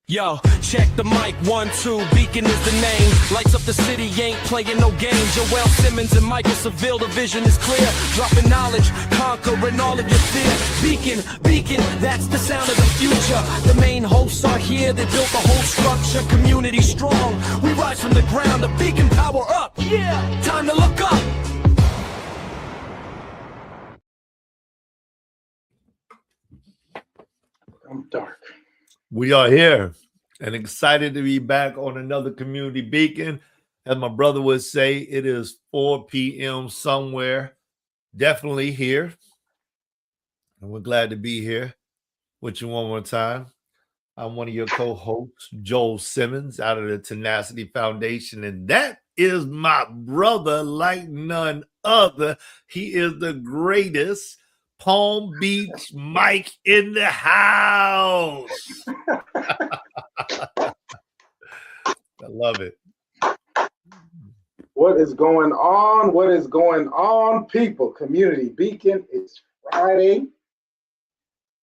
Yo, check the mic, 1, 2, Beacon is the name. Lights up the city, ain't playing no games. Joel Simmons and Michael Seville, the vision is clear. Dropping knowledge, conquering all of your fear. Beacon, that's the sound of the future. The main hosts are here, they built the whole structure. Community strong, we rise from the ground. The Beacon power up, yeah, time to look up. I'm dark. We are here and excited to be back on another Community Beacon. As my brother would say, it is 4 p.m. somewhere. Definitely here. And we're glad to be here with you one more time. I'm one of your co-hosts, Joel Simmons, out of the Tenacity Foundation. And that is my brother like none other. He is the greatest. Palm Beach Mike in the house. I love it. What is going on? What is going on, people? Community Beacon, it's Friday.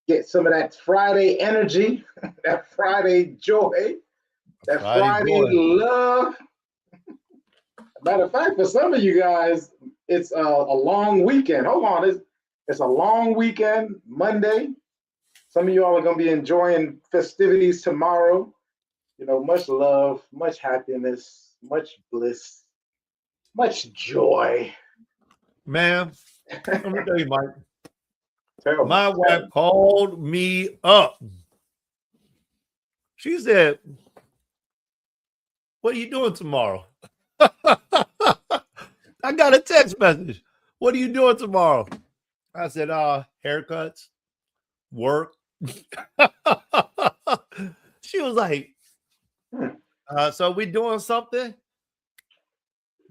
Get some of that Friday energy, that Friday joy, that Friday love. Matter of fact, for some of you guys, it's a long weekend. Hold on, it's a long weekend, Monday. Some of y'all are going to be enjoying festivities tomorrow. You know, much love, much happiness, much bliss, much joy. Man, let me tell you, Mike. Terrible. My wife called me up. She said, "What are you doing tomorrow?" I got a text message. "What are you doing tomorrow?" I said, haircuts, work. She was like, so we doing something?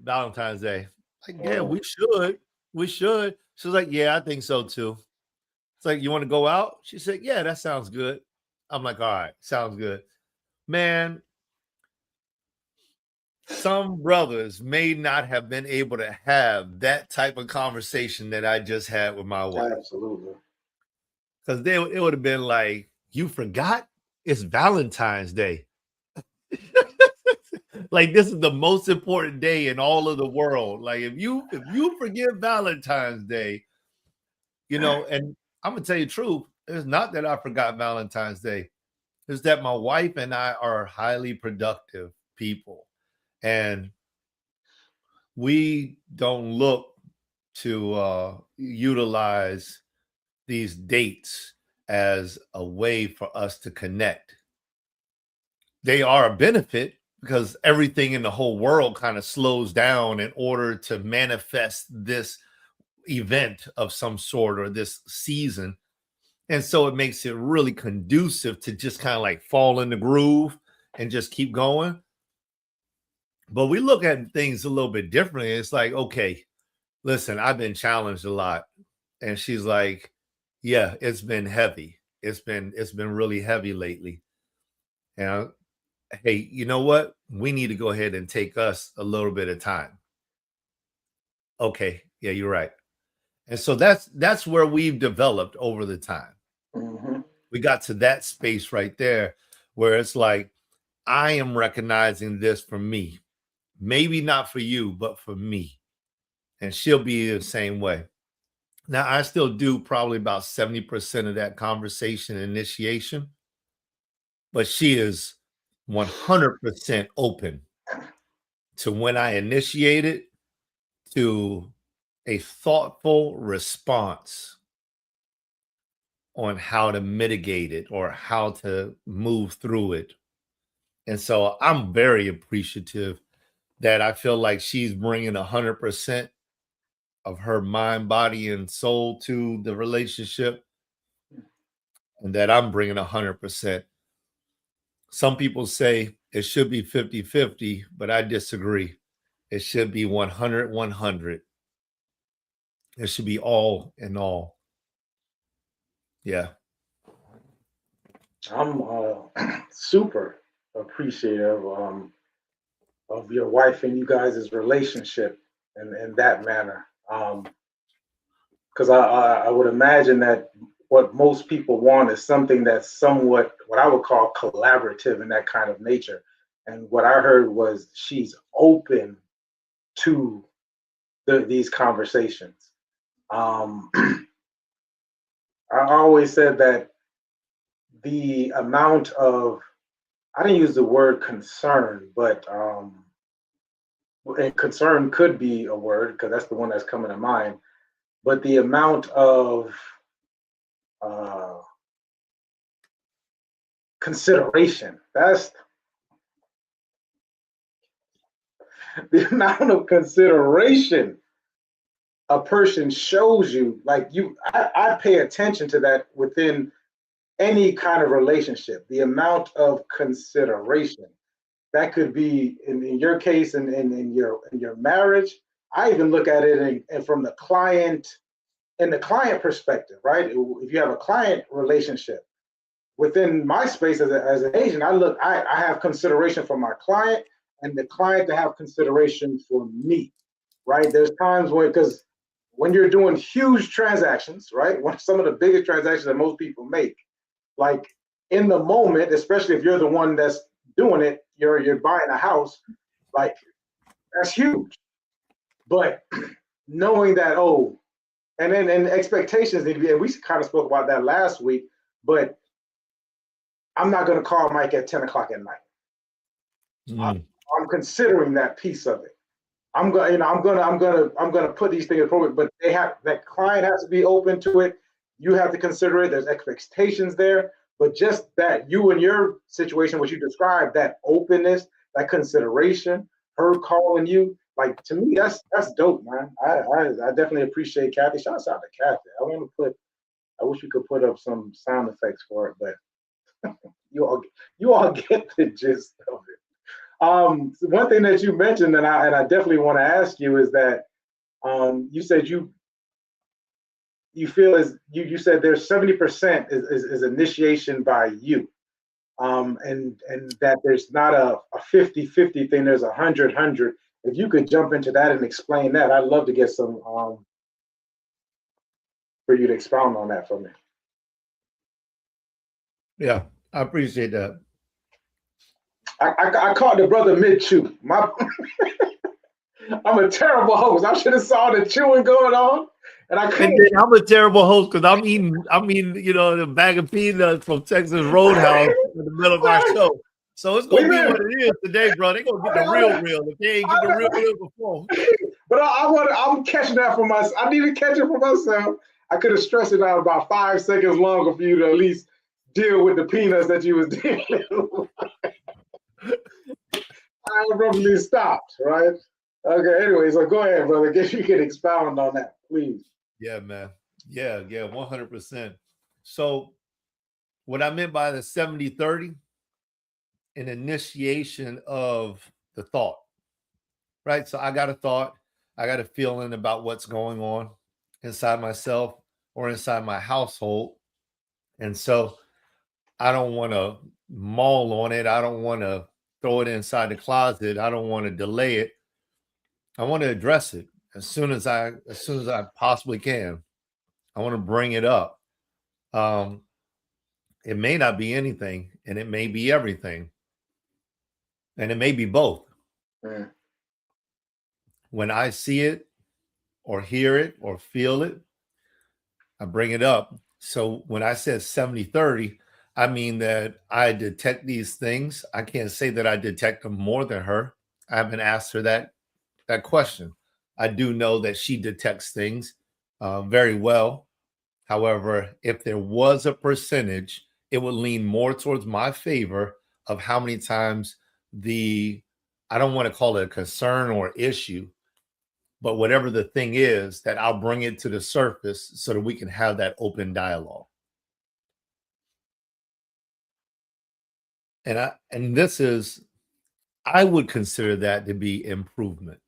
Valentine's Day. Like, yeah, we should. We should. She was like, yeah, I think so too. It's like, you want to go out? She said, yeah, that sounds good. I'm like, all right, sounds good. Man, some brothers may not have been able to have that type of conversation that I just had with my wife. Absolutely. Because it would have been like, you forgot? It's Valentine's Day. Like, this is the most important day in all of the world. Like, if you forget Valentine's Day, you know, and I'm gonna tell you the truth, it's not that I forgot Valentine's Day. It's that my wife and I are highly productive people. And we don't look to utilize these dates as a way for us to connect. They are a benefit because everything in the whole world kind of slows down in order to manifest this event of some sort or this season. And so it makes it really conducive to just kind of like fall in the groove and just keep going. But we look at things a little bit differently. It's like, okay, listen, I've been challenged a lot. And she's like, yeah, it's been heavy. It's been really heavy lately. And hey, you know what? We need to go ahead and take us a little bit of time. Okay, yeah, you're right. And so that's where we've developed over the time. Mm-hmm. We got to that space right there where it's like, I am recognizing this for me. Maybe not for you, but for me. And she'll be the same way. Now, I still do probably about 70% of that conversation initiation, but she is 100% open to when I initiate it to a thoughtful response on how to mitigate it or how to move through it. And so I'm very appreciative that I feel like she's bringing 100% of her mind, body, and soul to the relationship, and that I'm bringing 100%. Some people say it should be 50-50, but I disagree. It should be 100-100. It should be all in all. Yeah. I'm super appreciative of your wife and you guys' relationship in that manner. Because I would imagine that what most people want is something that's somewhat what I would call collaborative in that kind of nature. And what I heard was she's open to these conversations. I always said that the amount of, I didn't use the word concern, but and concern could be a word because that's the one that's coming to mind. But the amount of consideration, that's the amount of consideration a person shows you. Like I pay attention to that within any kind of relationship, the amount of consideration. That could be in your case in your marriage. I even look at it and from the client, in the client perspective, right? If you have a client relationship within my space as an agent, I have consideration for my client and the client to have consideration for me, right? There's times because when you're doing huge transactions, right? Some of the biggest transactions that most people make, like in the moment, especially if you're the one that's doing it, you're buying a house, like that's huge. But knowing that, and then expectations need to be, and we kind of spoke about that last week, but I'm not going to call Mike at 10 o'clock at night. I'm considering that piece of it. I'm gonna put these things appropriate, but that client has to be open to it. You have to consider it. There's expectations there, but just that you in your situation, what you described, that openness, that consideration, her calling you, like to me, that's dope, man. I definitely appreciate Kathy. Shout out to Kathy. I wish we could put up some sound effects for it, but you all get the gist of it. So one thing that you mentioned, and I definitely want to ask you is that you said you feel as you said there's 70% is initiation by you, and that there's not a 50-50 thing. There's 100-100. If you could jump into that and explain that, I'd love to get some for you to expound on that for me. Yeah, I appreciate that. I caught the brother mid-chew. I'm a terrible host. I should have saw the chewing going on, and I couldn't. And I'm a terrible host because I'm eating, the bag of peanuts from Texas Roadhouse in the middle of our show. So it's gonna be what it is today, bro. They're gonna get the real. If they ain't get the real before. But I'm catching that for myself. I need to catch it for myself. I could have stressed it out about 5 seconds longer for you to at least deal with the peanuts that you was dealing with. I abruptly stopped, right? Okay, anyway, so go ahead, brother. I guess you can expound on that, please. Yeah, man. Yeah, 100%. So what I meant by the 70-30, an initiation of the thought, right? So I got a thought, I got a feeling about what's going on inside myself or inside my household. And so I don't want to maul on it. I don't want to throw it inside the closet. I don't want to delay it. I want to address it as soon as I possibly can. I want to bring it up. It may not be anything, and it may be everything, and it may be both. Mm. When I see it or hear it or feel it, I bring it up. So when I said 70-30, I mean that I detect these things. I can't say that I detect them more than her. I haven't asked her that question. I do know that she detects things very well. However, if there was a percentage, it would lean more towards my favor of how many times I don't want to call it a concern or issue, but whatever the thing is, that I'll bring it to the surface so that we can have that open dialogue. And this is, I would consider that to be improvement.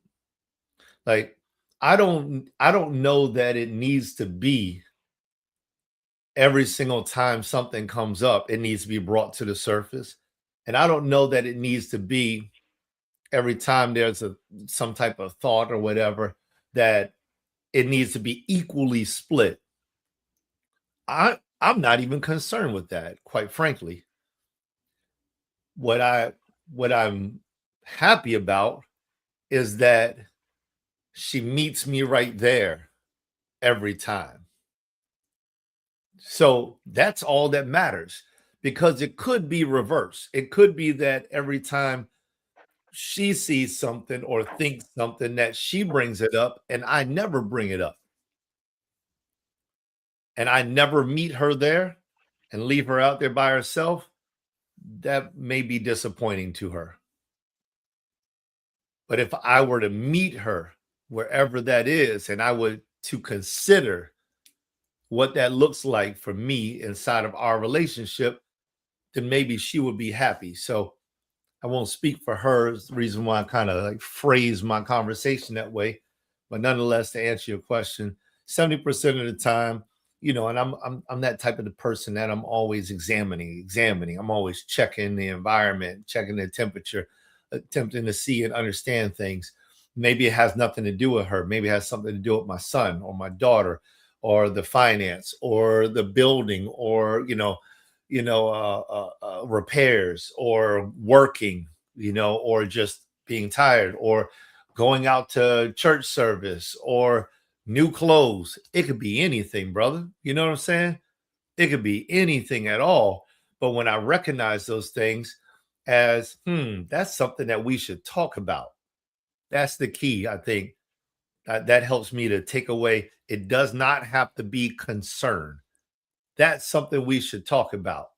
Like, I don't know that it needs to be every single time something comes up, it needs to be brought to the surface. And I don't know that it needs to be every time there's some type of thought or whatever, that it needs to be equally split. I I'm not even concerned with that, quite frankly. What I'm happy about is that she meets me right there every time. So that's all that matters, because it could be reverse. It could be that every time she sees something or thinks something, that she brings it up and I never bring it up. And I never meet her there and leave her out there by herself. That may be disappointing to her. But if I were to meet her wherever that is, and I would to consider what that looks like for me inside of our relationship, then maybe she would be happy. So I won't speak for her. It's the reason why I kind of like phrase my conversation that way. But nonetheless, to answer your question, 70% of the time, you know, and I'm that type of the person that I'm always examining. I'm always checking the environment, checking the temperature, attempting to see and understand things. Maybe it has nothing to do with her. Maybe it has something to do with my son or my daughter, or the finance, or the building, or repairs, or working, or just being tired, or going out to church service, or new clothes. It could be anything, brother. You know what I'm saying? It could be anything at all. But when I recognize those things as, that's something that we should talk about. That's the key, I think. That helps me to take away. It does not have to be concern. That's something we should talk about.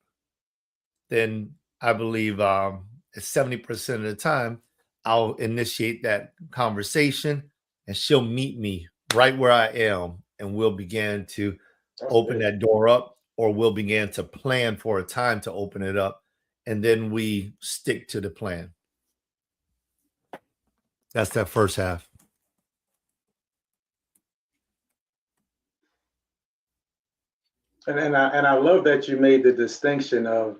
Then I believe 70% of the time, I'll initiate that conversation and she'll meet me right where I am, and we'll begin to open that door up, or we'll begin to plan for a time to open it up, and then we stick to the plan. That's that first half. And I love that you made the distinction of,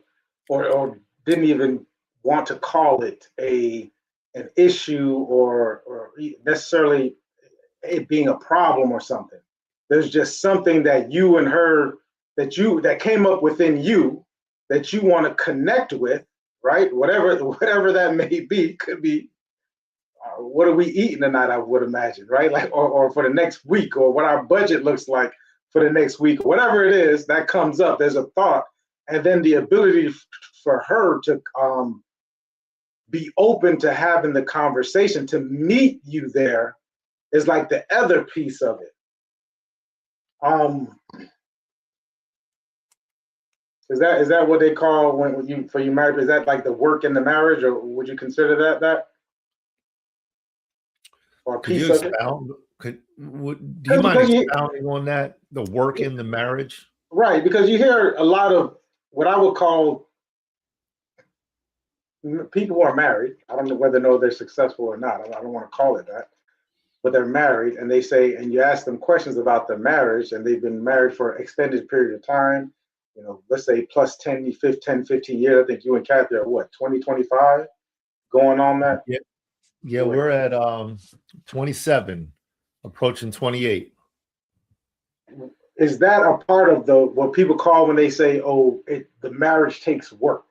or didn't even want to call it an issue, or necessarily it being a problem or something. There's just something that you and her that came up within you that you want to connect with, right? Whatever that may be. Could be what are we eating tonight, I would imagine, right? Like, or for the next week, or what our budget looks like for the next week, whatever it is that comes up. There's a thought, and then the ability for her to be open to having the conversation, to meet you there, is like the other piece of it. Is that what they call when you married? Is that like the work in the marriage, or would you consider that or a piece of it? Do you mind expounding on that? The work in the marriage, right? Because you hear a lot of what I would call people who are married. I don't know whether they're successful or not. I don't want to call it that. But they're married, and they say, and you ask them questions about their marriage, and they've been married for an extended period of time, let's say plus 10, 15 years. I think you and Kathy are what, 20, 25 going on that? Yeah, we're at 27, approaching 28. Is that a part of what people call when they say, the marriage takes work,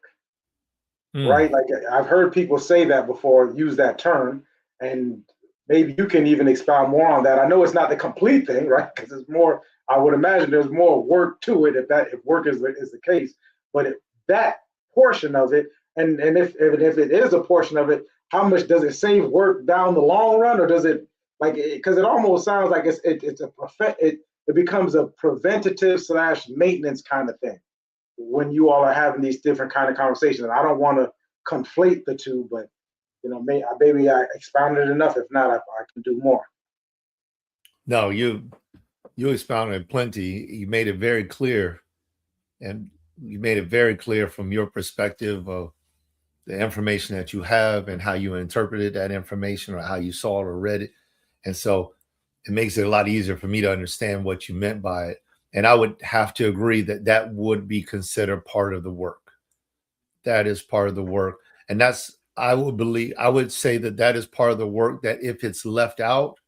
right? Like, I've heard people say that before, use that term, and maybe you can even expound more on that. I know it's not the complete thing, right? Because it's more, I would imagine there's more work to it if work is the case. But that portion of it, and if it is a portion of it, how much does it save work down the long run, or does it, because it almost sounds like it becomes a preventative / maintenance kind of thing when you all are having these different kind of conversations. And I don't want to conflate the two, but maybe I expounded enough. If not, I can do more. No, you expounded plenty. You made it very clear, and you made it very clear from your perspective of the information that you have and how you interpreted that information, or how you saw it or read it. And so it makes it a lot easier for me to understand what you meant by it. And I would have to agree that would be considered part of the work. That is part of the work. And I would say that is part of the work, that if it's left out,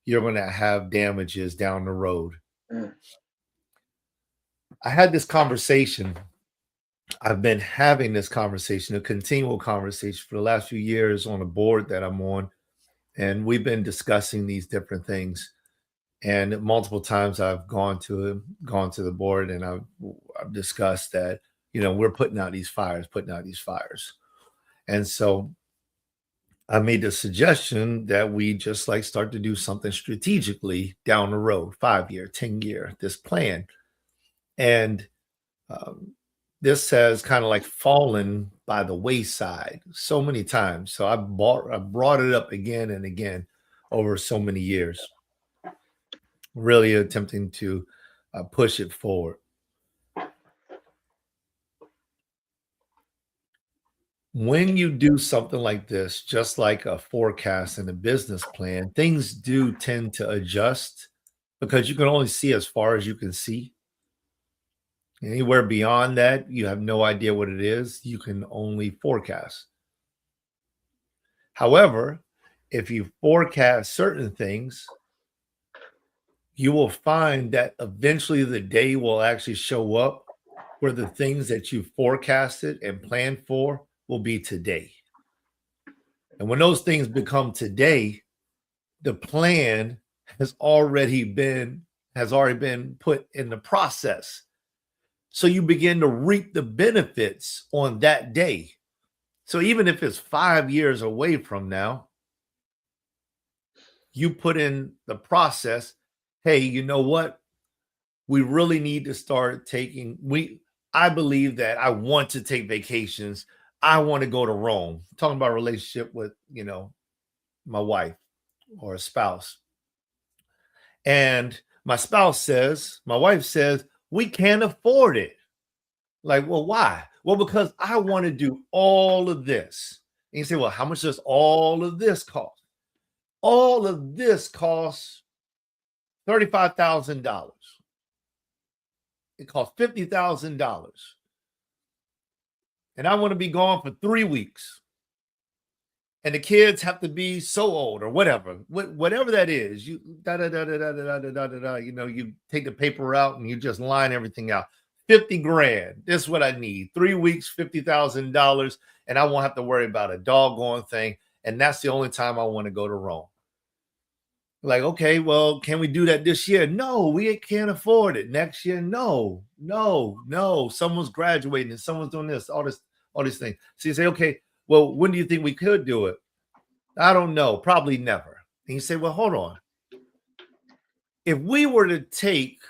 you're going to have damages down the road. I had this conversation. I've been having this conversation, a continual conversation for the last few years on a board that I'm on. And we've been discussing these different things. And multiple times I've gone to the board and I've discussed that, we're putting out these fires. And so I made the suggestion that we just like start to do something strategically down the road, 5-year, 10-year, this plan. And this has kind of like fallen by the wayside so many times. So I brought it up again and again over so many years, really attempting to push it forward. When you do something like this, just like a forecast and a business plan, things do tend to adjust because you can only see as far as you can see. Anywhere beyond that, you have no idea what it is. You can only forecast. However, if you forecast certain things, you will find that eventually the day will actually show up where the things that you forecasted and planned for will be today. And when those things become today, the plan has already been put in the process. So you begin to reap the benefits on that day. So even if it's 5 years away from now, you put in the process, hey, you know what? We really need to start I believe that I want to take vacations. I want to go to Rome. I'm talking about a relationship with, my wife or a spouse. And my wife says, we can't afford it. Like, well, why? Well, because I want to do all of this. And you say, well, how much does all of this cost? All of this costs $35,000. It costs $50,000. And I want to be gone for 3 weeks. And the kids have to be so old or whatever that is. You you take the paper out and you just line everything out. 50 grand. This is what I need. 3 weeks, $50,000. And I won't have to worry about a doggone thing. And that's the only time I want to go to Rome. Like, okay, well, can we do that this year? No, we can't afford it. Next year, no. Someone's graduating and someone's doing this, all these things. So you say, okay, well, when do you think we could do it? I don't know. Probably never. And you say, well, hold on. If we were to take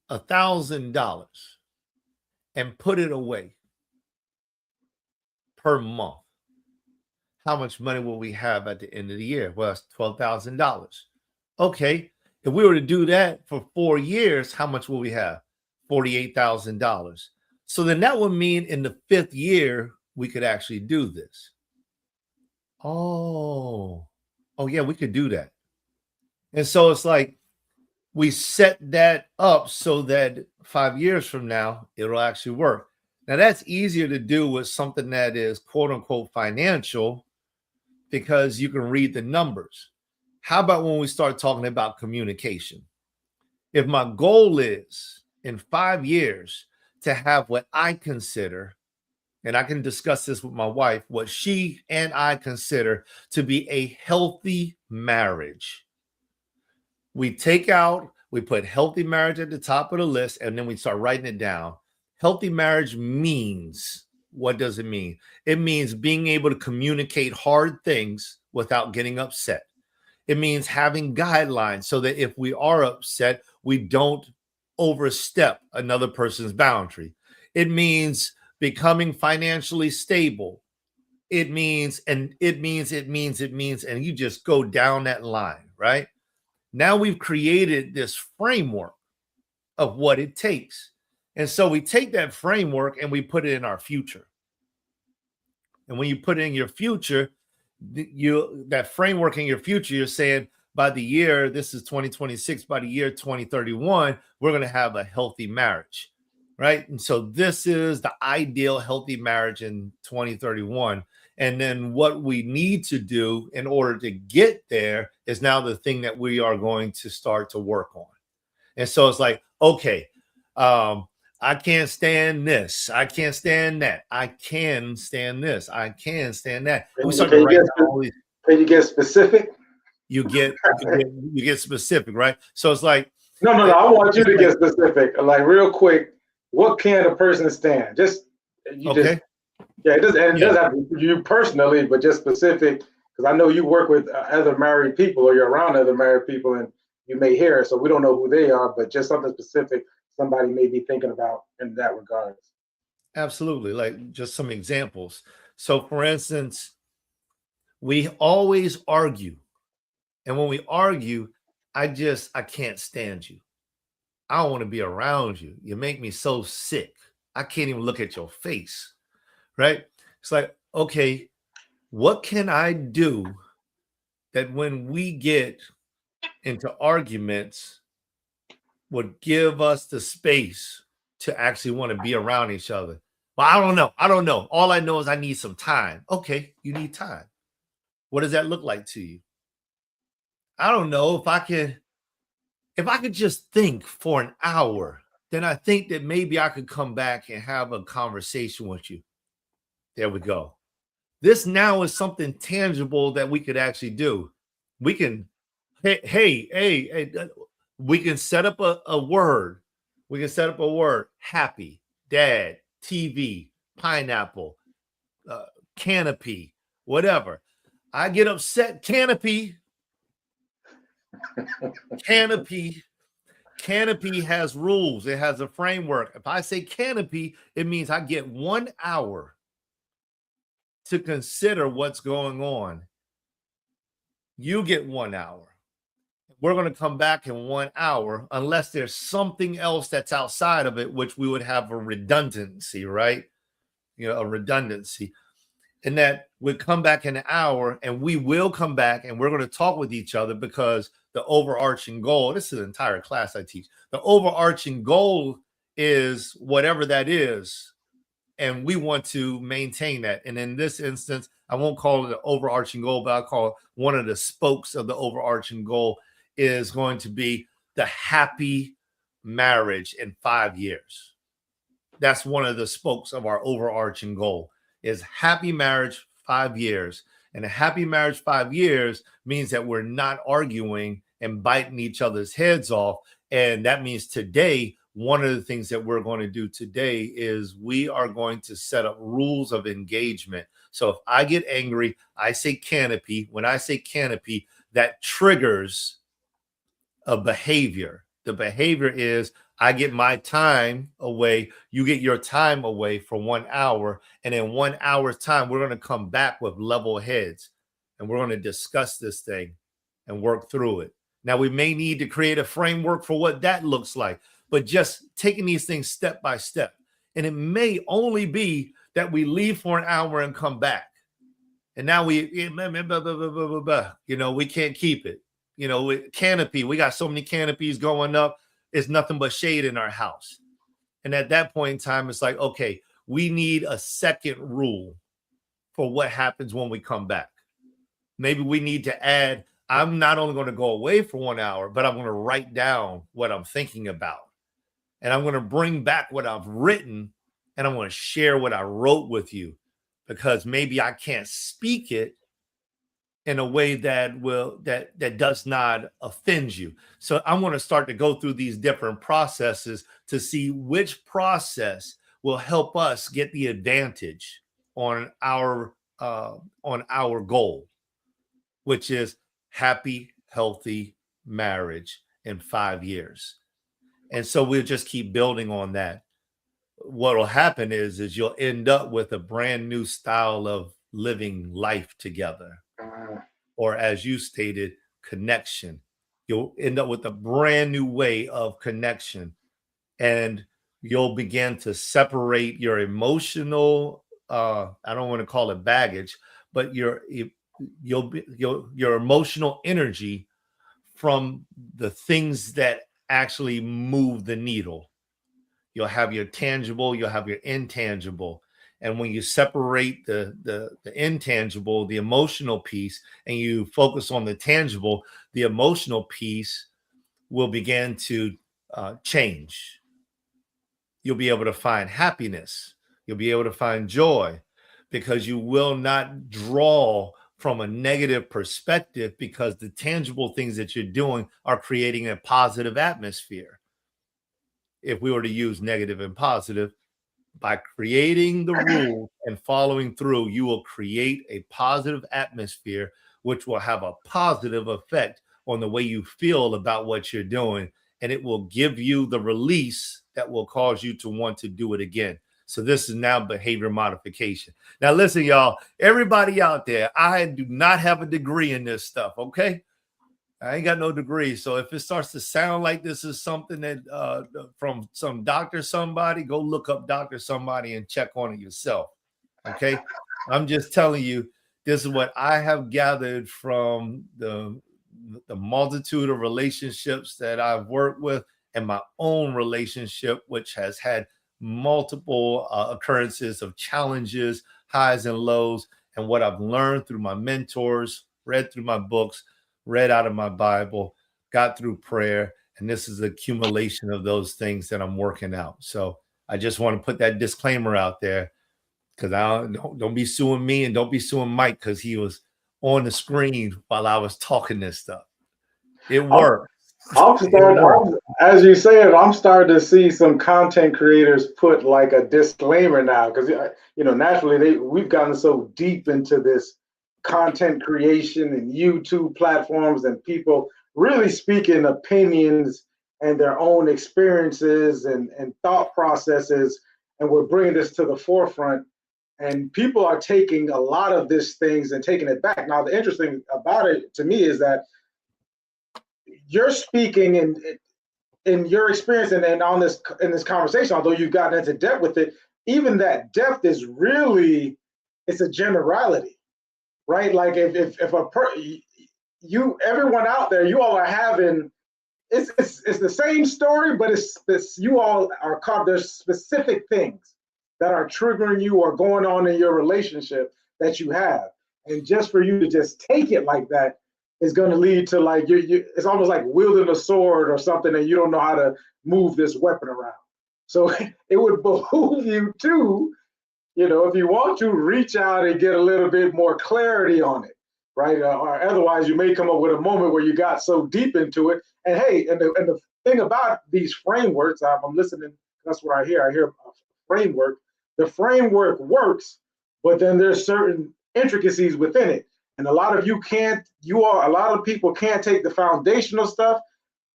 $1,000 and put it away per month, how much money will we have at the end of the year? Well, it's $12,000. Okay. If we were to do that for 4 years, how much will we have? $48,000. So then that would mean in the 5th year, we could actually do this. Oh yeah, we could do that. And so it's like we set that up so that 5 years from now, it'll actually work. Now that's easier to do with something that is quote unquote financial because you can read the numbers. How about when we start talking about communication? If my goal is in 5 years to have what I consider, and I can discuss this with my wife, what she and I consider to be a healthy marriage. We put healthy marriage at the top of the list, and then we start writing it down. Healthy marriage means, what does it mean? It means being able to communicate hard things without getting upset. It means having guidelines so that if we are upset, we don't overstep another person's boundary. It means becoming financially stable. It means, and you just go down that line, right? Now we've created this framework of what it takes. And so we take that framework and we put it in our future. And when you put it in your future, that framework in your future, you're saying by the year, this is 2026, by the year 2031, we're going to have a healthy marriage, right? And so this is the ideal healthy marriage in 2031. And then what we need to do in order to get there is now the thing that we are going to start to work on. And so it's like, okay, I can't stand this. I can't stand that. I can stand this. I can stand that. And we start to write down all these. Can you get specific? You get specific, right? So it's like, No. I want you to get specific. Like real quick, what can a person stand? Just you okay. just it doesn't have to be you personally, but just specific. Because I know you work with other married people, or you're around other married people, and you may hear it, so we don't know who they are, but just something specific somebody may be thinking about in that regard. Absolutely. Like just some examples. So for instance, we always argue. And when we argue, I can't stand you. I don't want to be around you. You make me so sick. I can't even look at your face. Right? It's like, okay, what can I do that when we get into arguments would give us the space to actually want to be around each other? Well, I don't know. All I know is I need some time. Okay, you need time. What does that look like to you? I don't know. If I could just think for an hour, then I think that maybe I could come back and have a conversation with you. There we go. This now is something tangible that we could actually do. We can, hey, we can set up a word. We can set up a word. Happy, dad, TV, pineapple, canopy, whatever. I get upset. Canopy has rules. It has a framework. If I say canopy, it means I get 1 hour to consider what's going on. You get 1 hour. We're going to come back in 1 hour, unless there's something else that's outside of it, which we would have a redundancy, right? A redundancy. And that would come back in an hour, and we will come back and we're going to talk with each other, because the overarching goal, this is an entire class I teach, the overarching goal is whatever that is, and we want to maintain that. And in this instance, I won't call it an overarching goal, but I'll call it one of the spokes of the overarching goal is going to be the happy marriage in 5 years. That's one of the spokes of our overarching goal, is happy marriage 5 years. And a happy marriage 5 years means that we're not arguing and biting each other's heads off. And that means today, one of the things that we're going to do today is we are going to set up rules of engagement. So if I get angry, I say canopy. When I say canopy, that triggers a behavior. The behavior is I get my time away, you get your time away for 1 hour. And in 1 hour's time, we're going to come back with level heads, and we're going to discuss this thing and work through it. Now, we may need to create a framework for what that looks like, but just taking these things step by step. And it may only be that we leave for an hour and come back. And now we can't keep it. Canopy, we got so many canopies going up. It's nothing but shade in our house. And at that point in time, it's like, okay, we need a second rule for what happens when we come back. Maybe we need to add, I'm not only going to go away for 1 hour, but I'm going to write down what I'm thinking about. And I'm going to bring back what I've written, and I'm going to share what I wrote with you, because maybe I can't speak it in a way that does not offend you. So I'm going to start to go through these different processes to see which process will help us get the advantage on our goal, which is happy, healthy marriage in 5 years. And so we'll just keep building on that. What will happen is you'll end up with a brand new style of living life together. Or as you stated, connection. You'll end up with a brand new way of connection, and you'll begin to separate your emotional, I don't want to call it baggage, but your emotional energy from the things that actually move the needle. You'll have your tangible, you'll have your intangible. And when you separate the intangible, the emotional piece, and you focus on the tangible, the emotional piece will begin to change. You'll be able to find happiness. You'll be able to find joy, because you will not draw from a negative perspective, because the tangible things that you're doing are creating a positive atmosphere. If we were to use negative and positive, by creating the rule and following through, you will create a positive atmosphere, which will have a positive effect on the way you feel about what you're doing. And it will give you the release that will cause you to want to do it again. So this is now behavior modification. Now, listen, y'all, everybody out there, I do not have a degree in this stuff. Okay. I ain't got no degree. So if it starts to sound like this is something that from some doctor, somebody, go look up doctor somebody and check on it yourself. Okay. I'm just telling you, this is what I have gathered from the multitude of relationships that I've worked with, and my own relationship, which has had multiple occurrences of challenges, highs and lows, and what I've learned through my mentors, read through my books, read out of my Bible, got through prayer, and this is the accumulation of those things that I'm working out. So I just want to put that disclaimer out there, because don't be suing me, and don't be suing Mike, because he was on the screen while I was talking this stuff. It worked. As you said, I'm starting to see some content creators put like a disclaimer now, because naturally we've gotten so deep into this content creation and YouTube platforms, and people really speaking opinions and their own experiences and thought processes, and we're bringing this to the forefront, and people are taking a lot of these things and taking it back. Now, the interesting about it to me is that you're speaking in your experience and in this conversation, although you've gotten into depth with it, even that depth is really, it's a generality, right? Like if everyone out there, you all are having, it's the same story, but it's you all are caught. There's specific things that are triggering you or going on in your relationship that you have, and just for you to just take it like that is going to lead to like it's almost like wielding a sword or something, and you don't know how to move this weapon around. So it would behoove you to, if you want to, reach out and get a little bit more clarity on it, right? Or otherwise, you may come up with a moment where you got so deep into it. And hey, and the thing about these frameworks, I'm listening. That's what I hear. I hear a framework. The framework works, but then there's certain intricacies within it. And a lot of people can't take the foundational stuff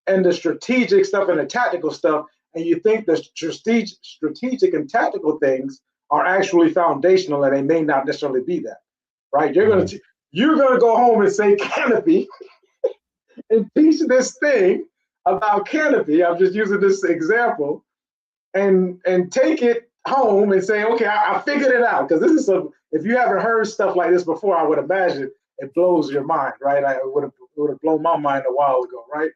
and the strategic stuff and the tactical stuff, and you think the strategic and tactical things are actually foundational, and they may not necessarily be that, right? You're gonna go home and say canopy and teach this thing about canopy. I'm just using this example, and take it home and say, okay, I figured it out, because this is if you haven't heard stuff like this before, I would imagine it blows your mind, right? It would have blown my mind a while ago, right?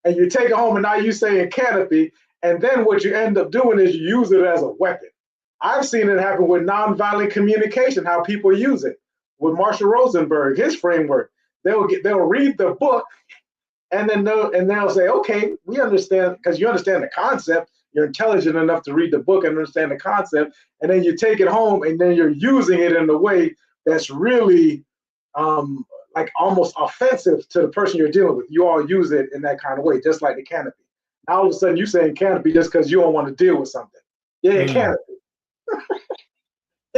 And you take it home, and now you say a canopy, and then what you end up doing is you use it as a weapon. I've seen it happen with nonviolent communication, how people use it. With Marshall Rosenberg, his framework, they'll read the book, and then they'll say, okay, we understand, because you understand the concept. You're intelligent enough to read the book and understand the concept, and then you take it home, and then you're using it in a way that's really like almost offensive to the person you're dealing with. You all use it in that kind of way, just like the canopy. Now all of a sudden you're saying canopy just because you don't want to deal with something. Yeah, canopy.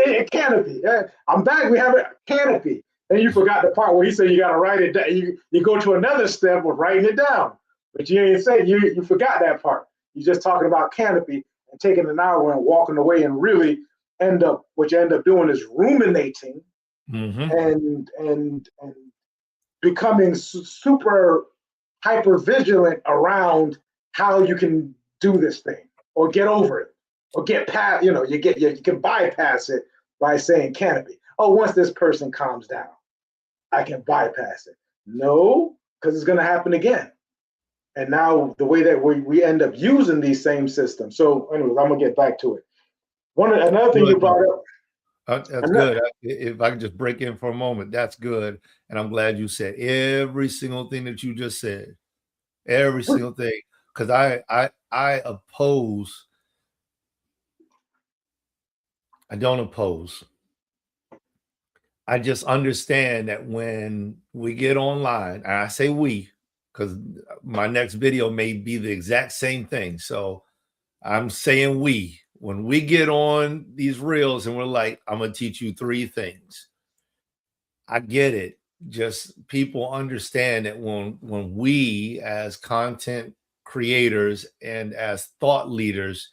Yeah, canopy. Yeah. I'm back. We have a canopy. And you forgot the part where he said you got to write it down. You go to another step of writing it down, but you ain't saying you forgot that part. You're just talking about canopy and taking an hour and walking away, and really what you end up doing is ruminating and becoming super hyper vigilant around how you can do this thing or get over it or get past. You can bypass it by saying canopy. Oh, once this person calms down, I can bypass it. No, because it's going to happen again. And now the way that we end up using these same systems. So anyways, I'm going to get back to it. Another thing you brought up. That's good. If I can just break in for a moment, that's good. And I'm glad you said every single thing that you just said. Every single thing. because I oppose. I don't oppose. I just understand that when we get online, and I say we, because my next video may be the exact same thing. So I'm saying we, when we get on these reels and we're like, I'm going to teach you 3 things. I get it. Just people understand that when we as content creators and as thought leaders,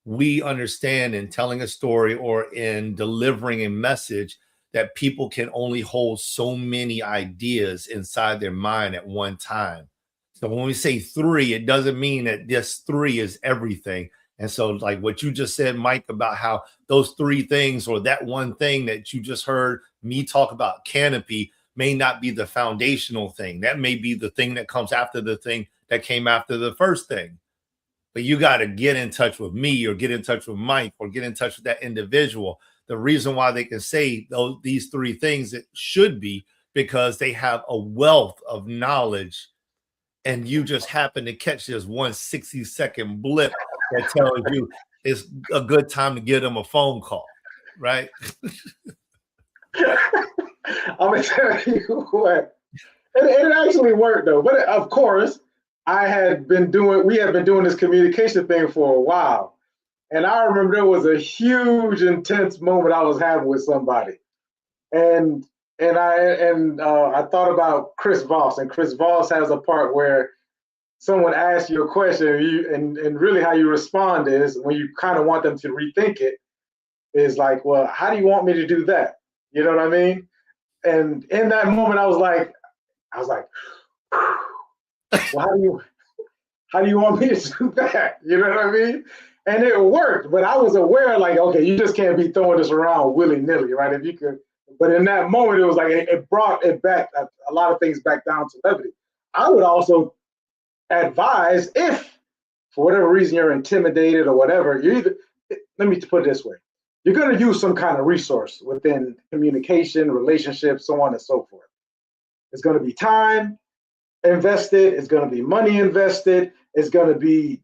we understand in telling a story or in delivering a message that people can only hold so many ideas inside their mind at one time. So when we say 3, it doesn't mean that this 3 is everything. And so like what you just said, Mike, about how those 3 things or that one thing that you just heard me talk about, canopy, may not be the foundational thing. That may be the thing that comes after the thing that came after the first thing. But you got to get in touch with me or get in touch with Mike or get in touch with that individual. The reason why they can say these 3 things, it should be because they have a wealth of knowledge, and you just happen to catch this 1 60-second blip that tells you it's a good time to give them a phone call, right? I'm gonna tell you what, it actually worked though. But of course, we have been doing this communication thing for a while. And I remember there was a huge, intense moment I was having with somebody. And I thought about Chris Voss, and Chris Voss has a part where someone asks you a question, and really how you respond is, when you kind of want them to rethink it, is like, well, how do you want me to do that? You know what I mean? And in that moment, I was like, well, how do you want me to do that? You know what I mean? And it worked, but I was aware, like, okay, you just can't be throwing this around willy-nilly, right? If you could, but in that moment, it was like it brought it back, a lot of things back down to levity. I would also advise, if for whatever reason you're intimidated or whatever, let me put it this way: you're going to use some kind of resource within communication, relationships, so on and so forth. It's going to be time invested. It's going to be money invested. It's going to be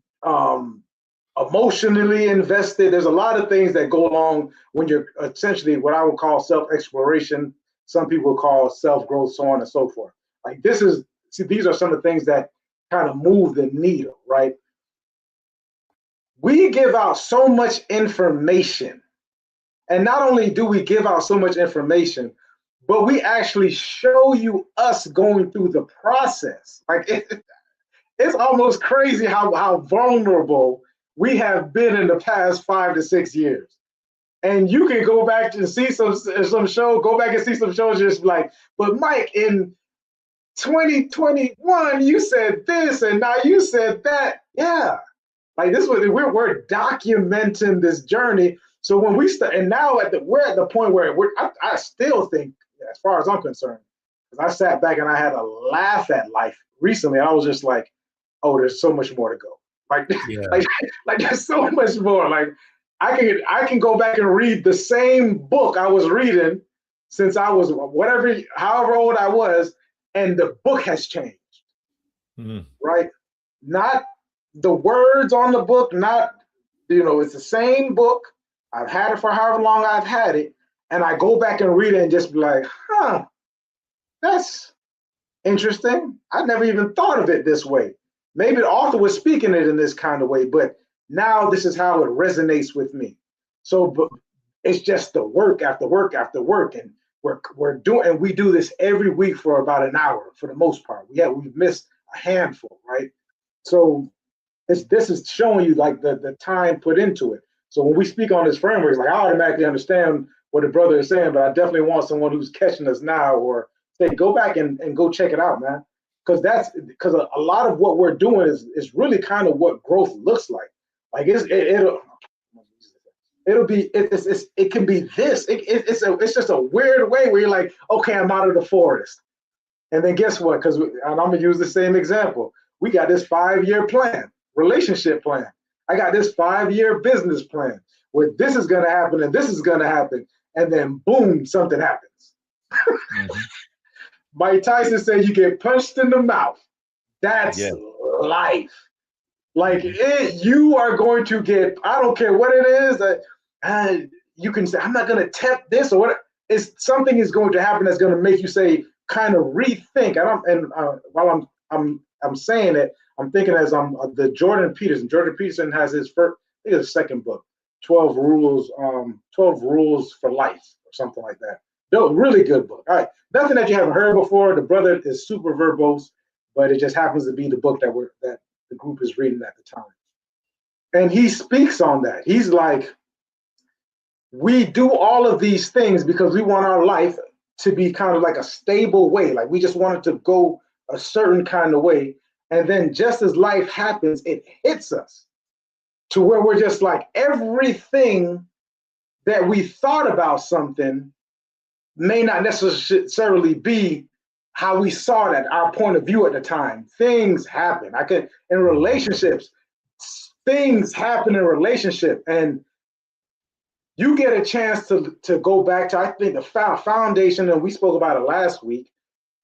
emotionally invested. There's a lot of things that go along when you're essentially what I would call self-exploration. Some people call self-growth, so on and so forth. Like these are some of the things that kind of move the needle, right? We give out so much information. And not only do we give out so much information, but we actually show you us going through the process. Like it's almost crazy how vulnerable we have been in the past 5 to 6 years. And you can go back and see some show, go back and see some shows just like, but Mike, in 2021, you said this, and now you said that. Yeah. Like this was, we're documenting this journey. So when we start, and now we're at the point where I still think, as far as I'm concerned, because I sat back and I had a laugh at life recently. I was just like, oh, there's so much more to go. Like, yeah. like there's so much more. Like I can go back and read the same book I was reading since I was however old I was, and the book has changed. Mm-hmm. Right? Not the words on the book, not, it's the same book. I've had it for however long I've had it, and I go back and read it and just be like, that's interesting. I never even thought of it this way. Maybe the author was speaking it in this kind of way, but now this is how it resonates with me. So it's just the work after work after work, and we do this every week for about an hour for the most part. We've missed a handful, right? So this is showing you like the time put into it. So when we speak on this framework, it's like I automatically understand what the brother is saying, but I definitely want someone who's catching us now, or say, go back and go check it out, man. Because a lot of what we're doing is really kind of what growth looks like. Like it can be this. It's just a weird way where you're like, okay, I'm out of the forest, and then guess what? And I'm gonna use the same example. We got this 5-year plan, relationship plan. I got this 5-year business plan where this is gonna happen and this is gonna happen, and then boom, something happens. Mm-hmm. Mike Tyson said you get punched in the mouth. That's life. Like you are going to get, I don't care what it is, you can say, I'm not going to tempt this or what. It's something is going to happen that's going to make you say, kind of rethink. While I'm saying it, I'm thinking as I'm the Jordan Peterson. Jordan Peterson has his first, I think his second book, 12 Rules for Life or something like that. Really good book. All right, nothing that you haven't heard before. The brother is super verbose, but it just happens to be the book that the group is reading at the time. And he speaks on that. He's like, we do all of these things because we want our life to be kind of like a stable way. Like we just want it to go a certain kind of way. And then just as life happens, it hits us to where we're just like, everything that we thought about something may not necessarily be how we saw it at our point of view at the time. Things happen. In relationships, things happen in relationship, and you get a chance to go back to, I think, the foundation, and we spoke about it last week,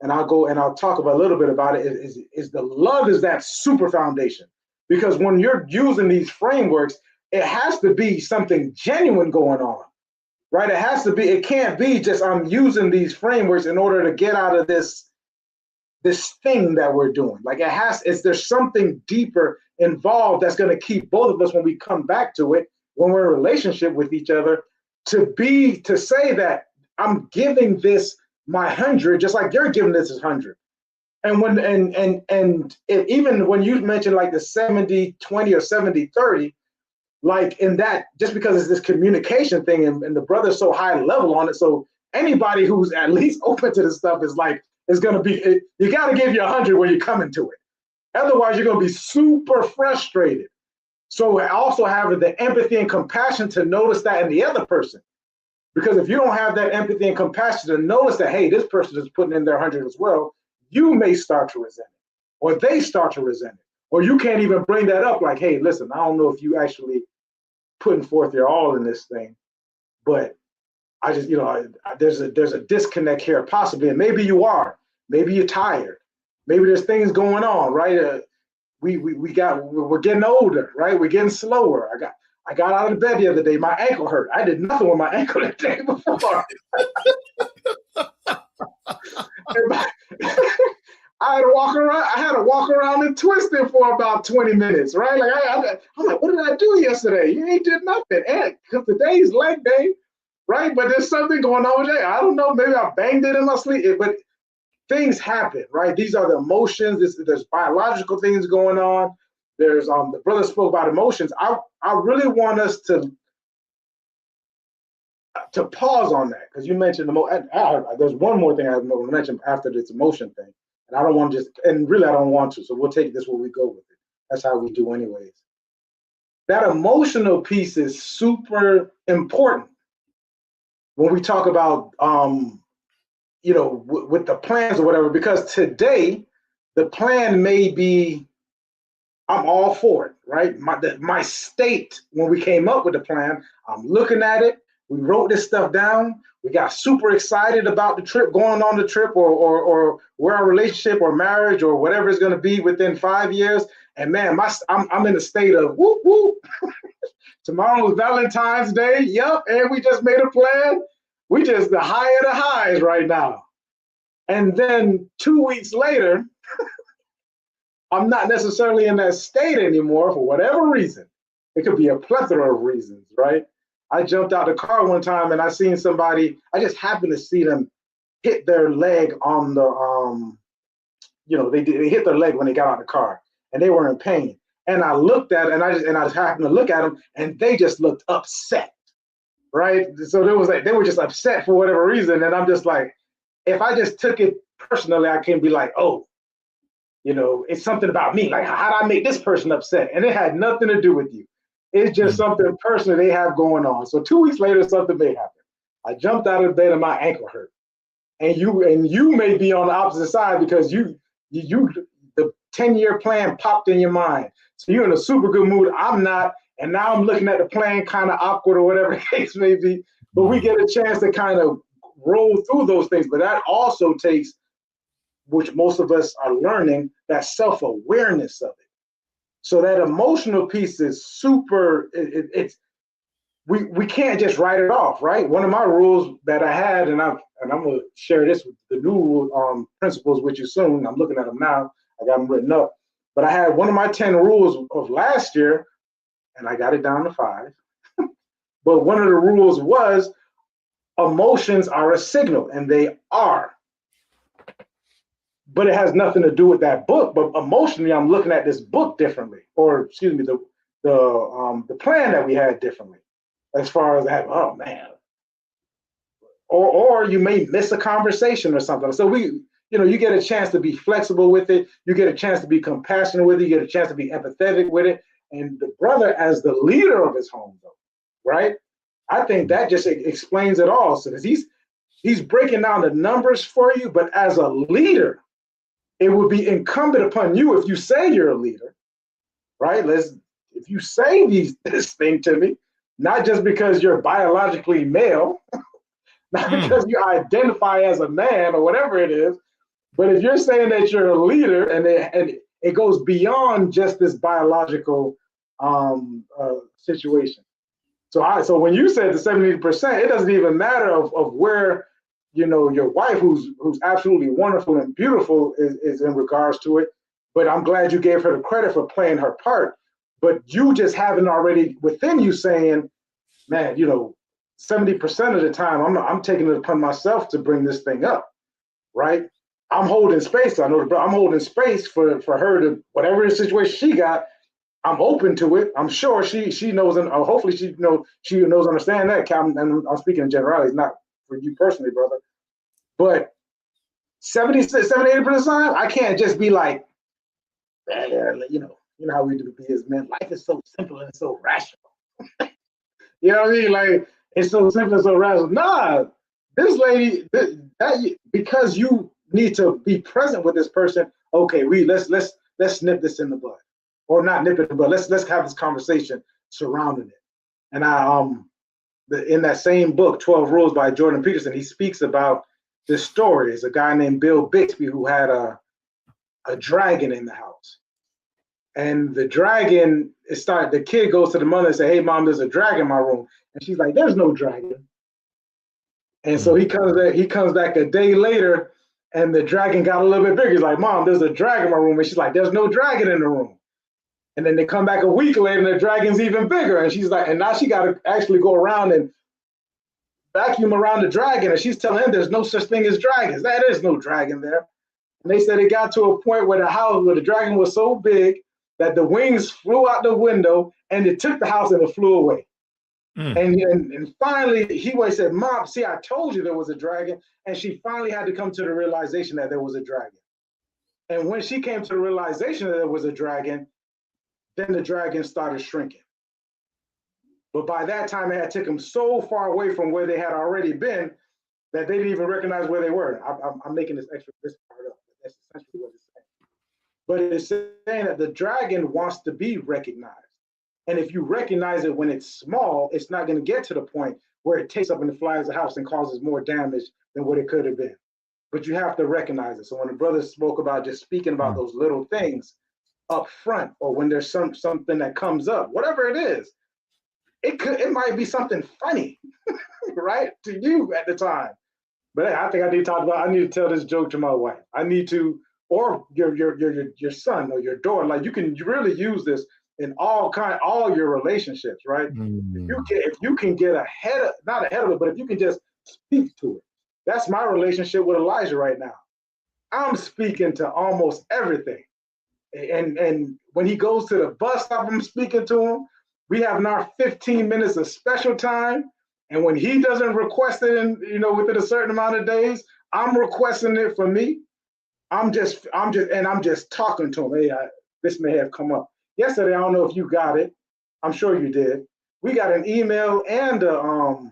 and I'll talk about a little bit about it, is the love is that super foundation. Because when you're using these frameworks, it has to be something genuine going on, right? It can't be just I'm using these frameworks in order to get out of this thing that we're doing. Like there's something deeper involved that's going to keep both of us, when we come back to it, when we're in a relationship with each other, to say that I'm giving this my 100, just like you're giving this 100. And even when you mentioned like the 70-20 or 70-30, like in that, just because it's this communication thing, and the brother's so high level on it, so anybody who's at least open to this stuff is going to be, you got to give you 100 when you're coming to it. Otherwise, you're going to be super frustrated. So also having the empathy and compassion to notice that in the other person. Because if you don't have that empathy and compassion to notice that, hey, this person is putting in their 100 as well, you may start to resent it, or they start to resent it, or you can't even bring that up. Like, hey, listen, I don't know if you actually putting forth your all in this thing, but I just, there's a disconnect here possibly, and maybe you are, maybe you're tired, maybe there's things going on, right? We're getting older, right? We're getting slower. I got out of bed the other day. My ankle hurt. I did nothing with my ankle the day before. I had to walk around and twist it for about 20 minutes, right? Like I'm like, what did I do yesterday? You ain't did nothing. And because today's leg day, right? But there's something going on with that. I don't know. Maybe I banged it in my sleep, but things happen, right? These are the emotions. There's biological things going on. There's the brother spoke about emotions. I really want us to pause on that, because you mentioned there's one more thing I want to mention after this emotion thing, and I don't want to I don't want to. So we'll take this where we go with it. That's how we do, anyways. That emotional piece is super important when we talk about with the plans or whatever, because today the plan may be, I'm all for it, right? My state, when we came up with the plan, I'm looking at it. We wrote this stuff down. We got super excited about the trip, going on the trip, or where our relationship or marriage or whatever is going to be within 5 years. And man, I'm in a state of whoop whoop. Tomorrow is Valentine's Day. Yep, and we just made a plan. We just the high of the highs right now. And then 2 weeks later, I'm not necessarily in that state anymore for whatever reason. It could be a plethora of reasons, right? I jumped out the car one time and I seen somebody, I just happened to see them hit their leg on the, they hit their leg when they got out of the car and they were in pain. And I looked at it and I just happened to look at them and they just looked upset, right? So there was they were just upset for whatever reason. And I'm just like, if I just took it personally, I can be like, oh, it's something about me. Like, how did I make this person upset? And it had nothing to do with you. It's just something personal they have going on. So 2 weeks later, something may happen. I jumped out of bed and my ankle hurt. And you may be on the opposite side because the 10-year plan popped in your mind. So you're in a super good mood. I'm not. And now I'm looking at the plan kind of awkward or whatever the case may be. But we get a chance to kind of roll through those things. But that also takes, which most of us are learning, that self-awareness of it. So that emotional piece is super. We can't just write it off, right? One of my rules that I had, and I'm gonna share this with the new principles with you soon. I'm looking at them now. I got them written up. But I had one of my 10 rules of last year, and I got it down to 5. But one of the rules was emotions are a signal, and they are. But it has nothing to do with that book. But emotionally, I'm looking at this book differently, or excuse me, the plan that we had differently. As far as that, oh man, or you may miss a conversation or something. So you get a chance to be flexible with it. You get a chance to be compassionate with it. You get a chance to be empathetic with it. And the brother, as the leader of his home, though, right? I think that just explains it all. So he's breaking down the numbers for you, but as a leader, it would be incumbent upon you, if you say you're a leader, right? If you say this thing to me, not just because you're biologically male, not because you identify as a man or whatever it is, but if you're saying that you're a leader and it goes beyond just this biological situation. So when you said the 70%, it doesn't even matter of where your wife, who's absolutely wonderful and beautiful, is in regards to it. But I'm glad you gave her the credit for playing her part. But you just haven't already within you saying, man, 70% of the time I'm taking it upon myself to bring this thing up, right? I'm holding space. I'm holding space for her to, whatever the situation she got, I'm open to it. I'm sure she knows, and hopefully she knows, understand that. And I'm speaking in generalities, not for you personally, brother. But 80% of the time, I can't just be like, you know how we do be as men. Life is so simple and so rational. You know what I mean? Like, it's so simple and so rational. Nah, this lady, because you need to be present with this person. Okay, let's nip this in the bud, or not nip it in the bud. Let's have this conversation surrounding it. And in that same book, 12 Rules by Jordan Peterson, he speaks about this story. It's a guy named Bill Bixby who had a dragon in the house. And the dragon, the kid goes to the mother and says, hey, mom, there's a dragon in my room. And she's like, there's no dragon. And so he comes back a day later, and the dragon got a little bit bigger. He's like, mom, there's a dragon in my room. And she's like, there's no dragon in the room. And then they come back a week later, and the dragon's even bigger. And she's like, and now she got to actually go around and vacuum around the dragon. And she's telling him there's no such thing as dragons. There is no dragon there. And they said it got to a point where the dragon was so big that the wings flew out the window, and it took the house and it flew away. And finally, he said, mom, see, I told you there was a dragon. And she finally had to come to the realization that there was a dragon. And when she came to the realization that there was a dragon, then the dragon started shrinking. But by that time, it had taken them so far away from where they had already been that they didn't even recognize where they were. I'm making this part up. That's essentially what it's saying. But it's saying that the dragon wants to be recognized. And if you recognize it when it's small, it's not going to get to the point where it takes up and it flies the house and causes more damage than what it could have been. But you have to recognize it. So when the brother spoke about just speaking about those little things up front, or when there's something that comes up, whatever it is, it might be something funny, right, to you at the time. But I think I need to tell this joke to my wife. I need to, or your son or your daughter. Like, you really use this in all your relationships, right? If you can get not ahead of it, but if you can just speak to it. That's my relationship with Elijah right now. I'm speaking to almost everything. And when he goes to the bus stop, I'm speaking to him. We have our 15 minutes of special time. And when he doesn't request it within a certain amount of days, I'm requesting it for me. I'm just talking to him. Hey, this may have come up yesterday. I don't know if you got it. I'm sure you did. We got an email and a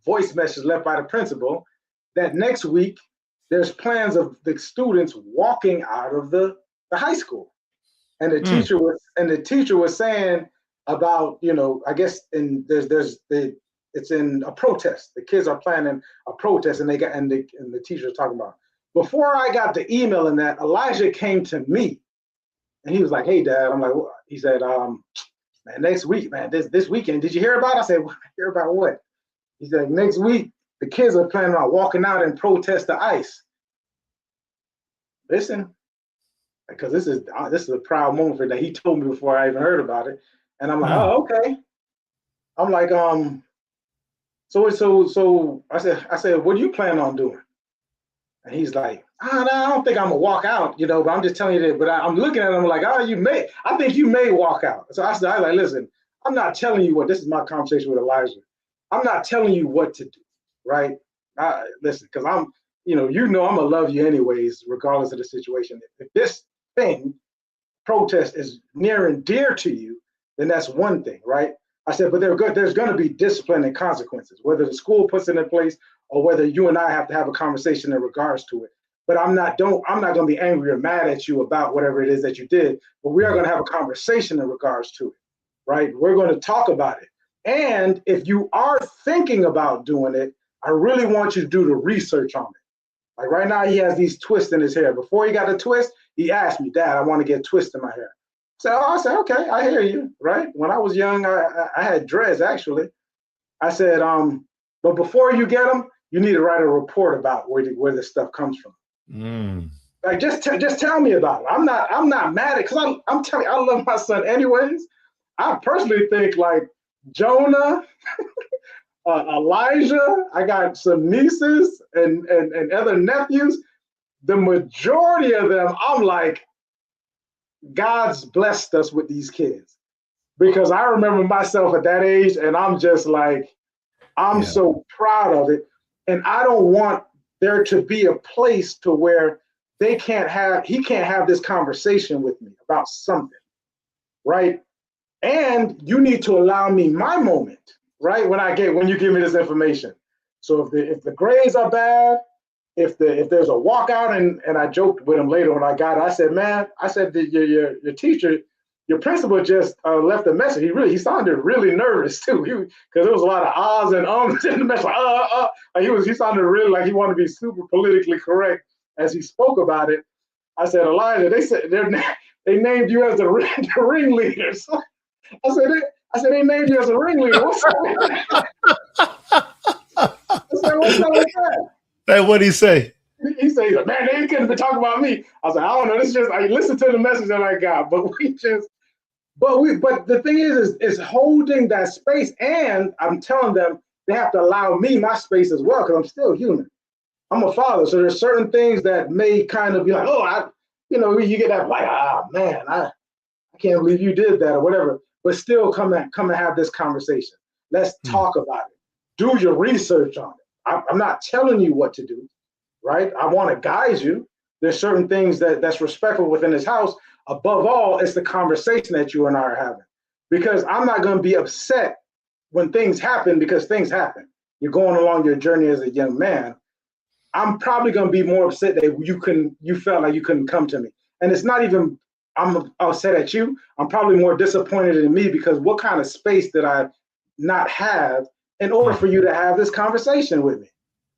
voice message left by the principal that next week there's plans of the students walking out of the high school. And the teacher was saying about, I guess it's in a protest. The kids are planning a protest, and the teacher was talking about. Before I got the email in that, Elijah came to me And he was like, hey, Dad. I'm like, what? He said, man, next week, man, this weekend, did you hear about it? I said, hear about what? He said, next week, the kids are planning on walking out and protest the ICE. Listen, because this is a proud moment for that. He told me before I even heard about it. And I'm like, oh, okay. I'm like, so I said, what do you plan on doing? And he's like, I don't think I'm gonna walk out, but I'm just telling you that. But I'm looking at him like, I think you may walk out. So I was like, listen, I'm not telling you what, this is my conversation with Elijah. I'm not telling you what to do, right? Listen, because I'm gonna love you anyways, regardless of the situation. If this protest is near and dear to you, then that's one thing, right? I said, but there's going to be discipline and consequences, whether the school puts it in place or whether you and I have to have a conversation in regards to it. But I'm not going to be angry or mad at you about whatever it is that you did, but we are going to have a conversation in regards to it, right? We're going to talk about it. And if you are thinking about doing it, I really want you to do the research on it. Like right now, he has these twists in his hair. Before he got the twist, he asked me, Dad, I want to get twists in my hair. I said, okay, I hear you, right? When I was young, I had dreads, actually. I said, but before you get them, you need to write a report about where this stuff comes from. Like, just tell me about it. I'm not mad at it, because I'm telling you, I love my son anyways. I personally think, like, Jonah, Elijah, I got some nieces and other nephews. The majority of them, I'm like, God's blessed us with these kids, because I remember myself at that age, and I'm just like, I'm so proud of it. And I don't want there to be a place to where he can't have this conversation with me about something, right? And you need to allow me my moment, right? When you give me this information. So if the grades are bad, if there's a walkout, and I joked with him later when I got it, I said, man, your teacher, your principal just left a message. He sounded really nervous too, because there was a lot of ahs and ums in the message. He sounded really like he wanted to be super politically correct as he spoke about it. I said, Elijah, they said they named you as the ringleader. So I said they named you as a ringleader. What's up with that? I said, what's up with that? Hey, what'd he say? He said, man, they couldn't be talking about me. I was like, I don't know. This is just, I listened to the message that I got, but the thing is holding that space. And I'm telling them they have to allow me my space as well, because I'm still human. I'm a father. So there's certain things that may kind of be like, you get that like, man, I can't believe you did that or whatever, but still come and have this conversation. Let's talk about it. Do your research on it. I'm not telling you what to do, right? I want to guide you. There's certain things that's respectful within this house. Above all, it's the conversation that you and I are having, because I'm not going to be upset when things happen, because things happen. You're going along your journey as a young man. I'm probably going to be more upset that you felt like you couldn't come to me. And it's not even, I'm upset at you. I'm probably more disappointed in me, because what kind of space did I not have in order for you to have this conversation with me,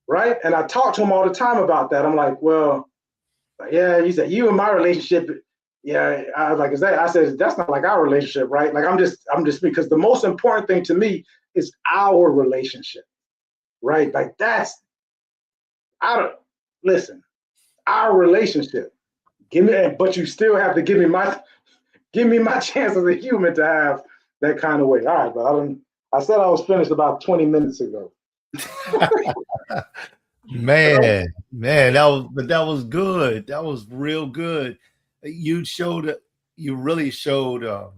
right? And I talk to him all the time about that. I'm like, well, yeah, he said, you and my relationship, yeah. I was like, is that? I said, that's not like our relationship, right? Like, I'm just because the most important thing to me is our relationship, right? Like listen, our relationship. But you still have to give me my chance as a human to have that kind of way. All right, but I said I was finished about 20 minutes ago. man, that was good. That was real good. You really showed an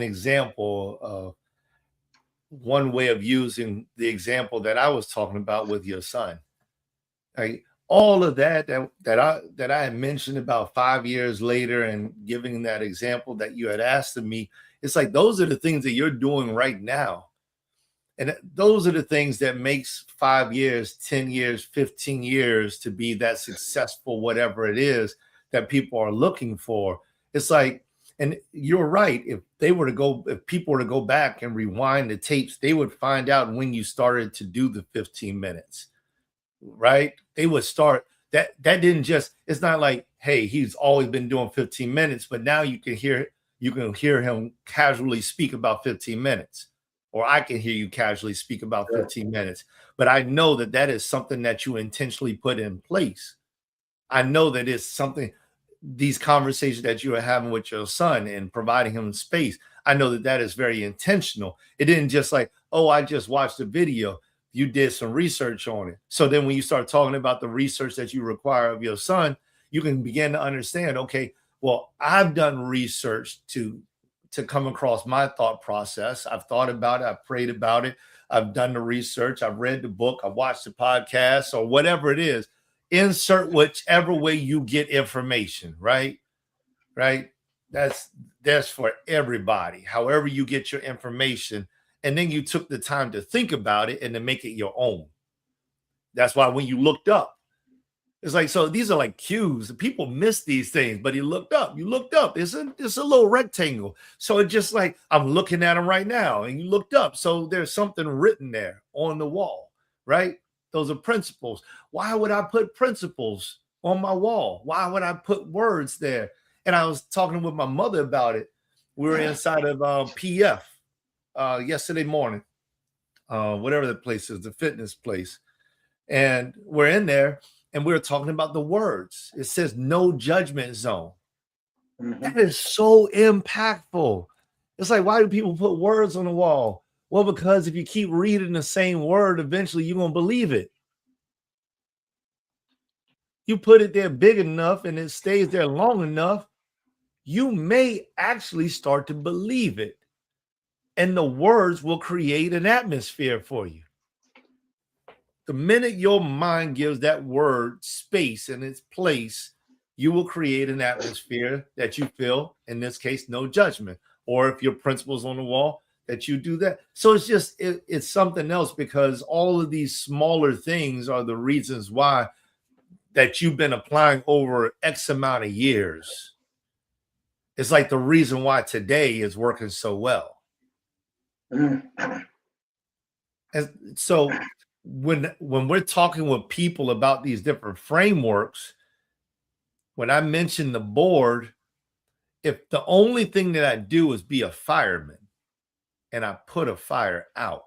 example of one way of using the example that I was talking about with your son. Like, all of that I had mentioned about 5 years later, and giving that example that you had asked of me, it's like, those are the things that you're doing right now. And those are the things that makes 5 years, 10 years, 15 years to be that successful, whatever it is that people are looking for. It's like, and you're right. If people were to go back and rewind the tapes, they would find out when you started to do the 15 minutes, right? They would start that didn't just, it's not like, hey, he's always been doing 15 minutes, but now you can hear him casually speak about 15 minutes, or I can hear you casually speak about 15 minutes. But I know that is something that you intentionally put in place. I know that it's something, these conversations that you are having with your son and providing him space, I know that is very intentional. It didn't just like, oh, I just watched a video. You did some research on it. So then when you start talking about the research that you require of your son, you can begin to understand, okay, well, I've done research to come across my thought process. I've thought about it. I've prayed about it. I've done the research. I've read the book. I've watched the podcast or whatever it is. Insert whichever way you get information, right? Right. That's for everybody. However you get your information, and then you took the time to think about it and to make it your own. That's why when you looked up, it's like, so these are like cues. People miss these things, but he looked up. You looked up. It's a little rectangle. So it's just like, I'm looking at him right now, and you looked up. So there's something written there on the wall, right? Those are principles. Why would I put principles on my wall? Why would I put words there? And I was talking with my mother about it. We were inside of PF yesterday morning, whatever the place is, the fitness place. And we're in there and we were talking about the words. It says no judgment zone. Mm-hmm. That is so impactful. It's like, why do people put words on the wall? Well, because if you keep reading the same word, eventually you're going to believe it. You put it there big enough and it stays there long enough, you may actually start to believe it. And the words will create an atmosphere for you. The minute your mind gives that word space in its place, you will create an atmosphere that you feel, in this case, no judgment. Or if your principle's on the wall, that you do that. So it's just, it's something else, because all of these smaller things are the reasons why that you've been applying over X amount of years. It's like the reason why today is working so well. And so when we're talking with people about these different frameworks, when I mention the board, if the only thing that I do is be a fireman and I put a fire out,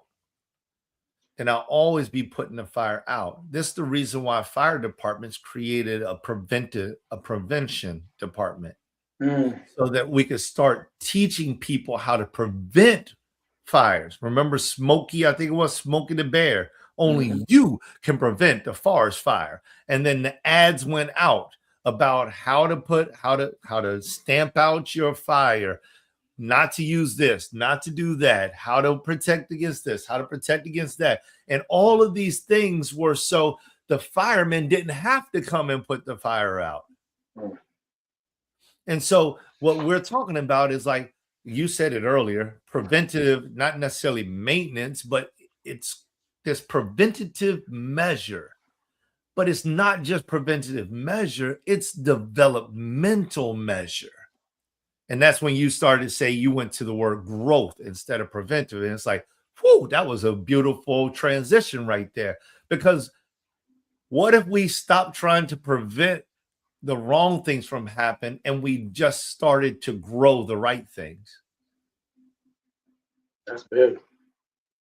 and I'll always be putting the fire out. This is the reason why fire departments created a prevention department, so that we could start teaching people how to prevent fires. Remember Smokey, I think it was Smokey the Bear. Only you can prevent the forest fire. And then the ads went out about how to stamp out your fire, not to use this, not to do that, how to protect against this, how to protect against that. And all of these things were so the firemen didn't have to come and put the fire out. And so what we're talking about is, like you said it earlier, preventative, not necessarily maintenance, but it's this preventative measure. But it's not just preventative measure, it's developmental measure. And that's when you started to say, you went to the word growth instead of preventive. And it's like, whew, that was a beautiful transition right there. Because what if we stopped trying to prevent the wrong things from happening and we just started to grow the right things? That's big.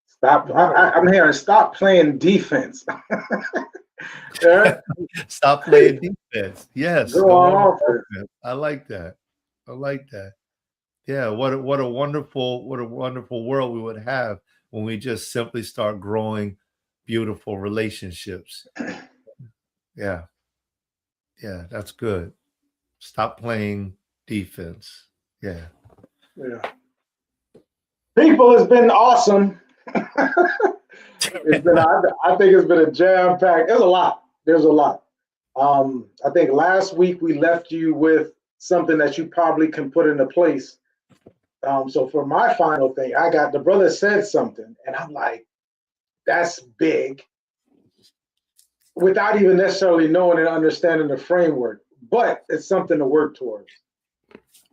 Stop. I'm hearing stop playing defense. Stop playing defense. Yes. Go on offense. I like that. I like that. Yeah, what a wonderful world we would have when we just simply start growing beautiful relationships. Yeah. Yeah, that's good. Stop playing defense. Yeah. Yeah. People, has been awesome. It's been, I think it's been a jam-packed. There's a lot. I think last week we left you with something that you probably can put into place. So for my final thing, the brother said something, and I'm like, that's big, without even necessarily knowing and understanding the framework, but it's something to work towards.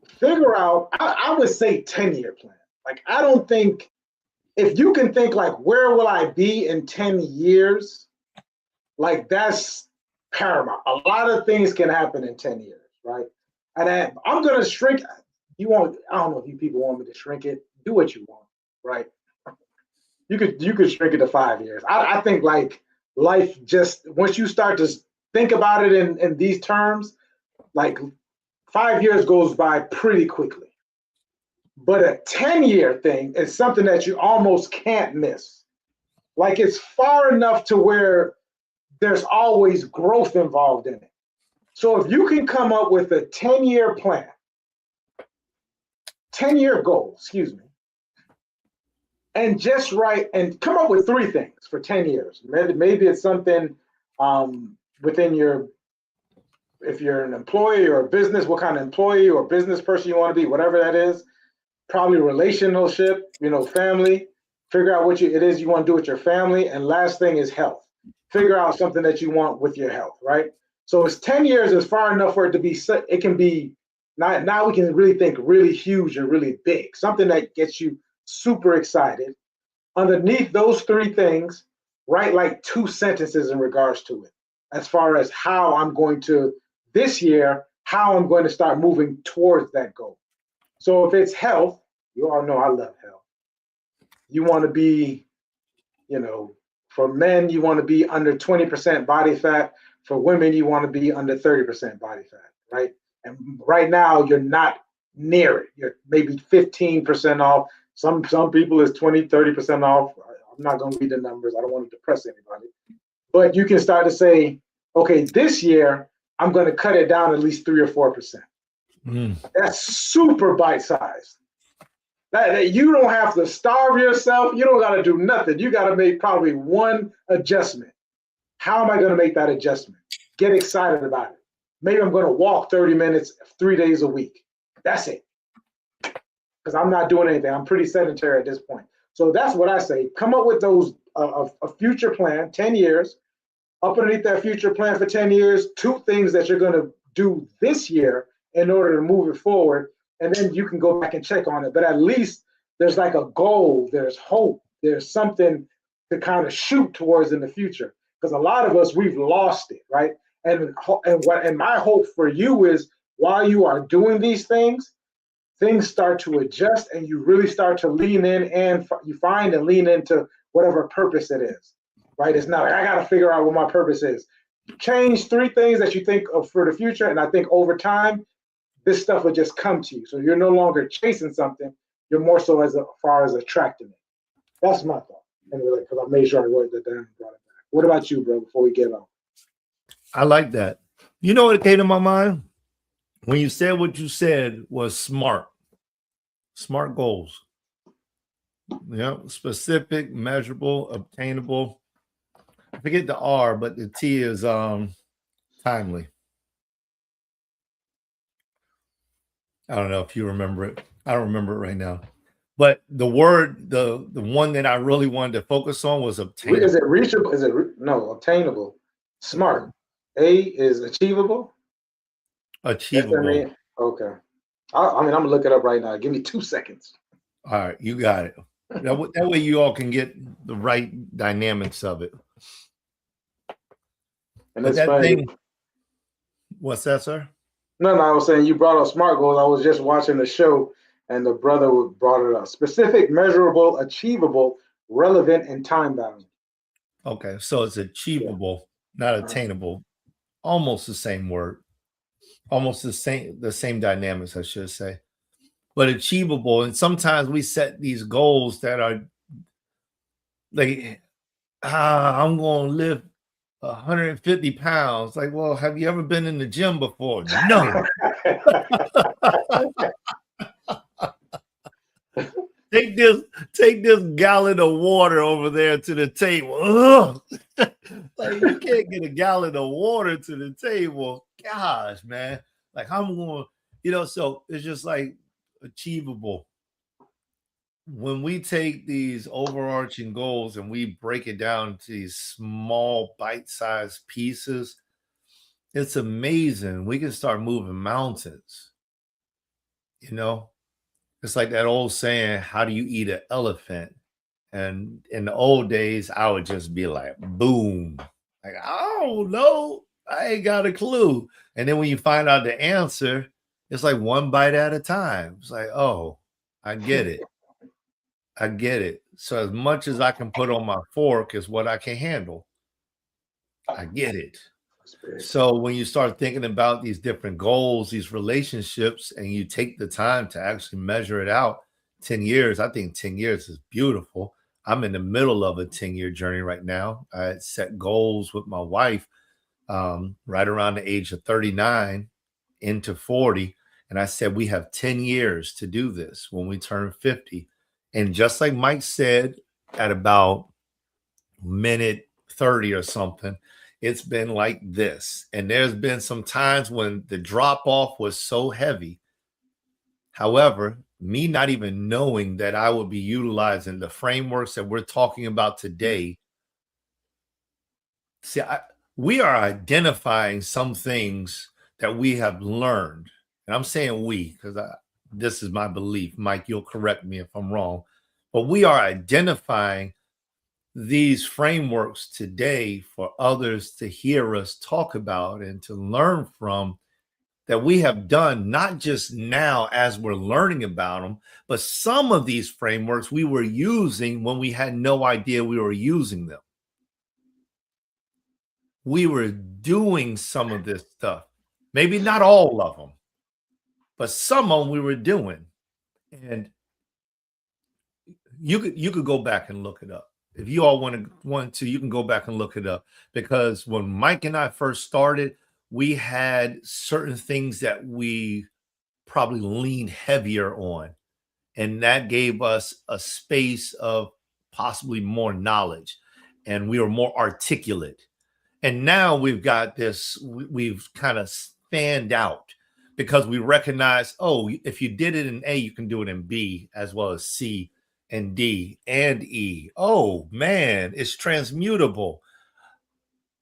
Figure out, I would say 10-year plan. Like, I don't think, if you can think like, where will I be in 10 years? Like, that's paramount. A lot of things can happen in 10 years, right? And I'm going to shrink. I don't know if you people want me to shrink it. Do what you want, right? You could shrink it to 5 years. I think like life just, once you start to think about it in these terms, like 5 years goes by pretty quickly. But a 10-year thing is something that you almost can't miss. Like it's far enough to where there's always growth involved in it. So if you can come up with a 10-year plan, 10-year goal, excuse me, and just write and come up with 3 things for 10 years. Maybe it's something within your, if you're an employee or a business, what kind of employee or business person you want to be, whatever that is. Probably relationship, family. Figure out what it is you want to do with your family. And last thing is health. Figure out something that you want with your health, right? So it's 10 years is far enough for it to be, it can be, now we can really think really huge and really big, something that gets you super excited. Underneath those 3 things, write like 2 sentences in regards to it, as far as how I'm going to, this year, how I'm going to start moving towards that goal. So if it's health, you all know I love health. You want to be, for men, you want to be under 20% body fat. For women, you want to be under 30% body fat, right? And right now, you're not near it. You're maybe 15% off. Some people is 20, 30% off. I'm not going to read the numbers. I don't want to depress anybody. But you can start to say, okay, this year, I'm going to cut it down at least 3 or 4%. That's super bite-sized. That you don't have to starve yourself. You don't got to do nothing. You got to make probably 1 adjustment. How am I going to make that adjustment? Get excited about it. Maybe I'm going to walk 30 minutes 3 days a week. That's it. Because I'm not doing anything. I'm pretty sedentary at this point. So that's what I say. Come up with those a future plan, 10 years. Up underneath that future plan for 10 years, 2 things that you're going to do this year in order to move it forward. And then you can go back and check on it. But at least there's like a goal, there's hope, there's something to kind of shoot towards in the future. Because a lot of us, we've lost it, right? And my hope for you is while you are doing these things start to adjust and you really start to lean in and you find and lean into whatever purpose it is, right? It's not like I got to figure out what my purpose is. Change 3 things that you think of for the future. And I think over time, this stuff will just come to you. So you're no longer chasing something. You're more so as far as attracting it. That's my thought. Anyway, because I made sure I wrote that down and brought it back. What about you, bro, before we get on? I like that. You know what came to my mind? When you said what you said was smart. Smart goals. Yeah, specific, measurable, obtainable. I forget the R, but the T is timely. I don't know if you remember it. I don't remember it right now. But the word, the one that I really wanted to focus on was obtainable. Is it reachable? No, obtainable. Smart. A is achievable. Achievable. Okay. I'm gonna look it up right now. Give me 2 seconds. All right, you got it. That way you all can get the right dynamics of it. And that's that thing. What's that, sir? No, I was saying you brought up SMART goals. I was just watching the show and the brother brought it up. Specific, measurable, achievable, relevant, and time bound. Okay, so it's achievable, not attainable. Almost the same word. Almost the same dynamics, I should say. But achievable. And sometimes we set these goals that are like, I'm going to lift 150 pounds. Like, well, have you ever been in the gym before? No. Take this gallon of water over there to the table. Like, you can't get a gallon of water to the table. Gosh, man. Like, I'm going, so it's just like achievable. When we take these overarching goals and we break it down to these small bite-sized pieces, it's amazing. We can start moving mountains. It's like that old saying, how do you eat an elephant? And in the old days, I would just be like, boom. Like, I don't know. I ain't got a clue. And then when you find out the answer, it's like one bite at a time. It's like, oh, I get it. I get it. So as much as I can put on my fork is what I can handle. I get it. So when you start thinking about these different goals, these relationships, and you take the time to actually measure it out, 10 years, I think 10 years is beautiful. I'm in the middle of a 10-year journey right now. I had set goals with my wife right around the age of 39 into 40. And I said, we have 10 years to do this when we turn 50. And just like Mike said, at about minute 30 or something, it's been like this. And there's been some times when the drop off was so heavy. However, me not even knowing that I would be utilizing the frameworks that we're talking about today. See, we are identifying some things that we have learned. And I'm saying we, because this is my belief. Mike, you'll correct me if I'm wrong. But we are identifying these frameworks today for others to hear us talk about and to learn from, that we have done, not just now as we're learning about them, but some of these frameworks we were using when we had no idea we were using them. We were doing some of this stuff, maybe not all of them, but some of them we were doing. And you could go back and look it up. If you all want to, you can go back and look it up, because when Mike and I first started, we had certain things that we probably leaned heavier on, and that gave us a space of possibly more knowledge, and we were more articulate. And now we've got this, we've kind of spanned out, because we recognize, oh, if you did it in A, you can do it in B as well as C and D and E. Oh man, it's transmutable.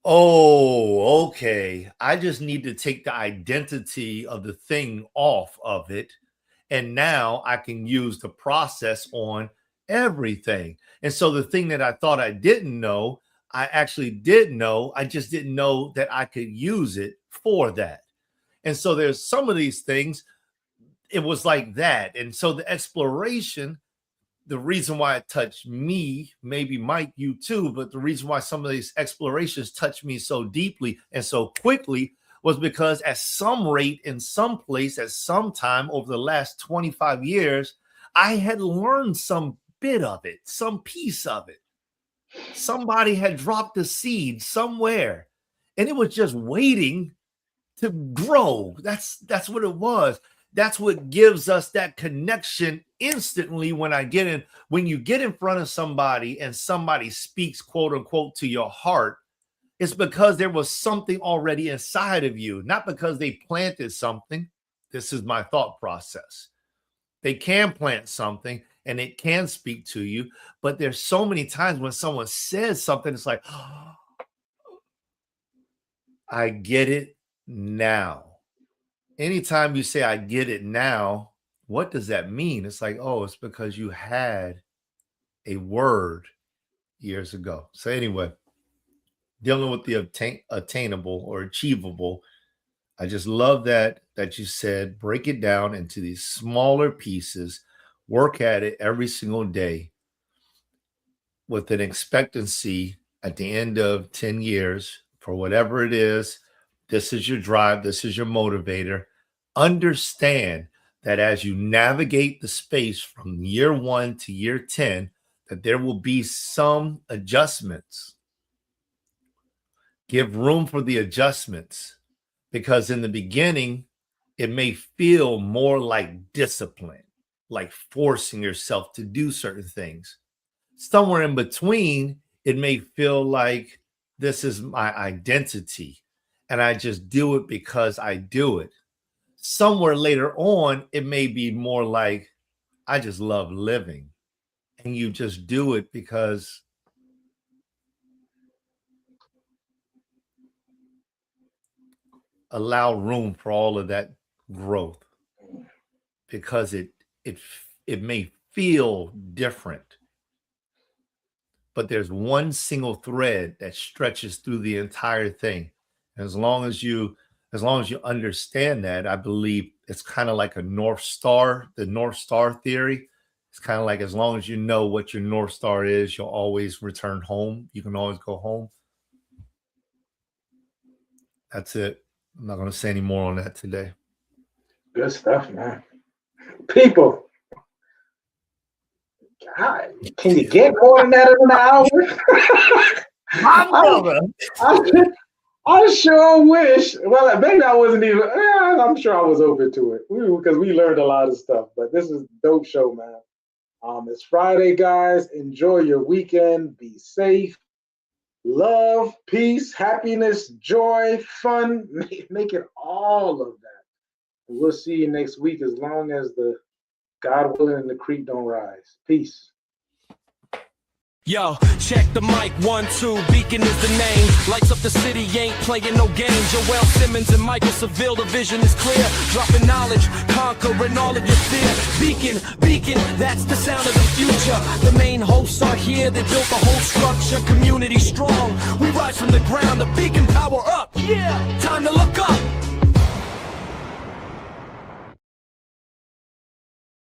Oh, okay. I just need to take the identity of the thing off of it. And now I can use the process on everything. And so the thing that I thought I didn't know, I actually did know. I just didn't know that I could use it for that. And so there's some of these things, it was like that. And so the exploration, the reason why it touched me, maybe Mike, you too, but the reason why some of these explorations touched me so deeply and so quickly was because at some rate, in some place, at some time over the last 25 years, I had learned some bit of it, some piece of it. Somebody had dropped a seed somewhere, and it was just waiting to grow. That's what it was. That's what gives us that connection instantly when you get in front of somebody and somebody speaks, quote unquote, to your heart. It's because there was something already inside of you, not because they planted something. This is my thought process. They can plant something and it can speak to you, but there's so many times when someone says something, it's like, oh, I get it now. Anytime you say, I get it now, what does that mean? It's like, oh, it's because you had a word years ago. So anyway, dealing with the attainable or achievable, I just love that you said, break it down into these smaller pieces, work at it every single day with an expectancy at the end of 10 years for whatever it is. This is your drive. This is your motivator. Understand that as you navigate the space from year 1 to year 10, that there will be some adjustments. Give room for the adjustments, because in the beginning, it may feel more like discipline, like forcing yourself to do certain things. Somewhere in between, it may feel like this is my identity and I just do it because I do it. Somewhere later on, it may be more like, I just love living, and you just do it because allow room for all of that growth, because it may feel different, but there's one single thread that stretches through the entire thing, As long as you understand that, I believe it's kind of like a North Star, the North Star theory. It's kind of like, as long as you know what your North Star is, you'll always return home. You can always go home. That's it. I'm not going to say any more on that today. Good stuff, man. People, God, can you get more than that in an hour? I sure wish. Well, maybe I wasn't even. I'm sure I was open to it because we learned a lot of stuff. But this is a dope show, man. It's Friday, guys. Enjoy your weekend. Be safe. Love, peace, happiness, joy, fun. Make it all of that. And we'll see you next week, as long as the God willing the creek don't rise. Peace. Yo, check the mic, 1, 2, Beacon is the name. Lights up the city, ain't playing no game. Joel Simmons and Michael Seville, the vision is clear. Dropping knowledge, conquering all of your fear. Beacon, beacon, that's the sound of the future. The main hosts are here, they built the whole structure. Community strong, we rise from the ground, the beacon power up. Yeah, time to look up.